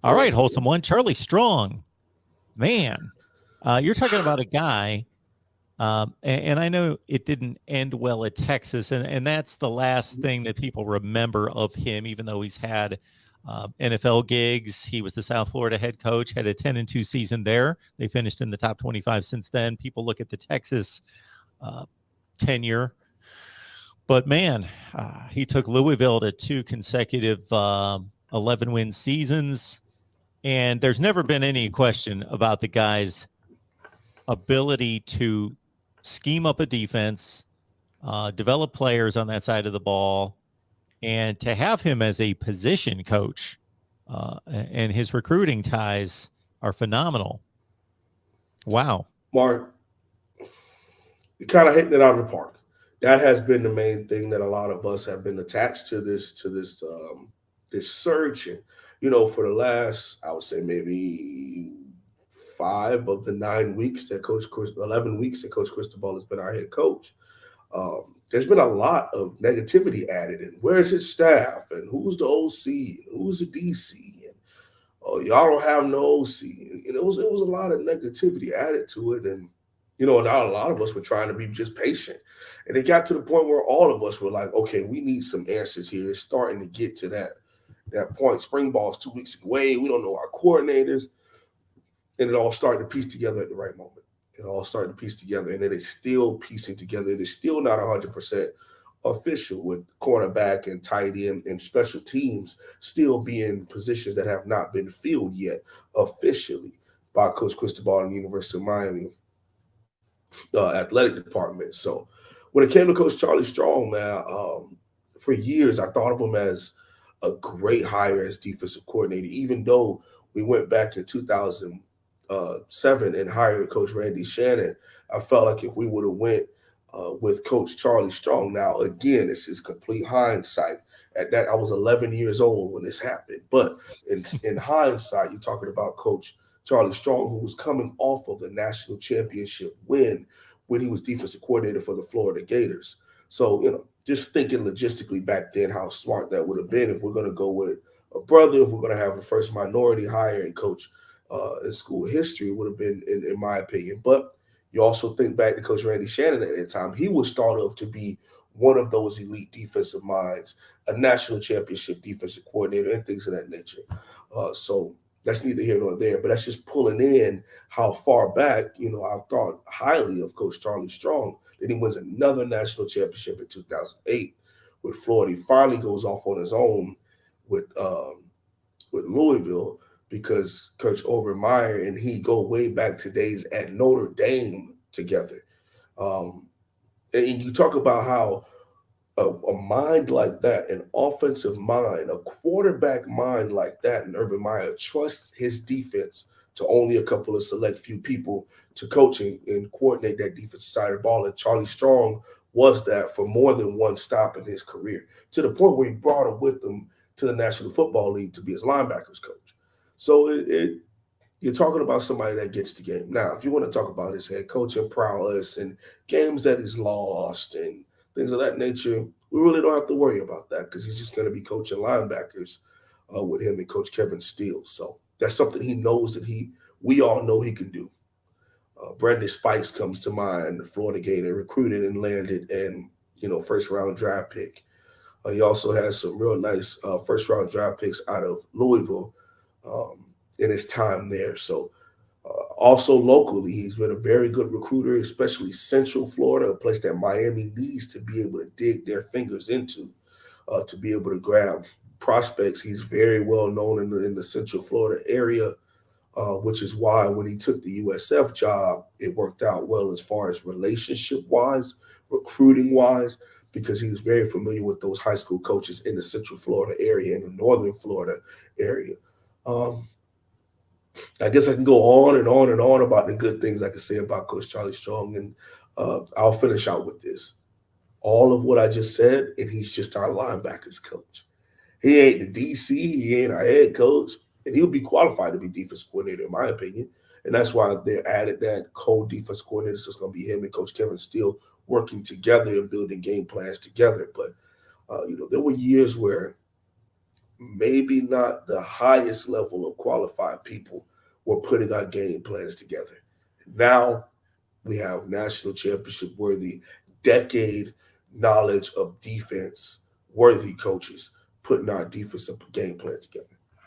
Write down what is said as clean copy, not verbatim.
All right, wholesome one, Charlie Strong. Man, you're talking about a guy, and I know it didn't end well at Texas, and that's the last thing that people remember of him, even though he's had NFL gigs. He was the South Florida head coach, had a 10-2 season there. They finished in the top 25 since then. People look at the Texas tenure. But man, he took Louisville to 2 consecutive 11-win seasons. And there's never been any question about the guy's ability to scheme up a defense, develop players on that side of the ball, and to have him as a position coach. And his recruiting ties are phenomenal. Wow. Mark, you're kind of hitting it out of the park. That has been the main thing that a lot of us have been attached to this surge. And, for the last, I would say maybe 5 of the 9 weeks that 11 weeks that Coach Cristobal has been our head coach, there's been a lot of negativity added in. Where's his staff? And who's the OC? And who's the DC? And y'all don't have no OC. And it was a lot of negativity added to it. And now a lot of us were trying to be just patient. And it got to the point where all of us were like, okay, we need some answers here. It's starting to get to that point. Spring ball's 2 weeks away. We don't know our coordinators. And it all started to piece together at the right moment. It all started to piece together, and it is still piecing together. It is still not 100% official, with cornerback and tight end and special teams still being positions that have not been filled yet officially by Coach Cristobal and the University of Miami athletic department. So when it came to Coach Charlie Strong, man, for years I thought of him as a great hire as defensive coordinator, even though we went back in 2007 and hired Coach Randy Shannon. I felt like if we would have went with Coach Charlie Strong, now again, this is complete hindsight. At that, I was 11 years old when this happened. But in hindsight, you're talking about Coach Charlie Strong, who was coming off of a national championship win when he was defensive coordinator for the Florida Gators. So, just thinking logistically back then how smart that would have been if we're going to go with a brother, if we're going to have the first minority hire and coach in school history, would have been, in my opinion. But you also think back to Coach Randy Shannon at that time. He was thought of to be one of those elite defensive minds, a national championship defensive coordinator, and things of that nature. So that's neither here nor there, but that's just pulling in how far back, I've thought highly of Coach Charlie Strong. Then he wins another national championship in 2008 with Florida. He finally goes off on his own with Louisville, because Coach Obermeyer and he go way back to days at Notre Dame together. And you talk about how a mind like that, an offensive mind, a quarterback mind like that, and Urban Meyer trusts his defense to only a couple of select few people to coach and coordinate that defensive side of the ball. And Charlie Strong was that for more than one stop in his career, to the point where he brought him with him to the National Football League to be his linebackers coach. So you're talking about somebody that gets the game. Now, if you want to talk about his head coaching prowess and games that he's lost and things of that nature, we really don't have to worry about that, because he's just going to be coaching linebackers with him and Coach Kevin Steele. So that's something he knows that we all know he can do. Brandon Spikes comes to mind, the Florida Gator, recruited and landed, and first round draft pick. He also has some real nice first round draft picks out of Louisville in his time there. So also locally, he's been a very good recruiter, especially Central Florida, a place that Miami needs to be able to dig their fingers into to be able to grab prospects. He's very well known in the Central Florida area, which is why when he took the USF job, it worked out well as far as relationship-wise, recruiting-wise, because he was very familiar with those high school coaches in the Central Florida area and the Northern Florida area. I guess I can go on and on and on about the good things I can say about Coach Charlie Strong, and I'll finish out with this. All of what I just said, and he's just our linebackers coach. He ain't the DC, he ain't our head coach, and he'll be qualified to be defense coordinator, in my opinion. And that's why they added that co-defense coordinator. So it's going to be him and Coach Kevin Steele working together and building game plans together. But, there were years where maybe not the highest level of qualified people were putting our game plans together. Now we have national championship worthy, decade knowledge of defense worthy coaches putting our defensive game plan together.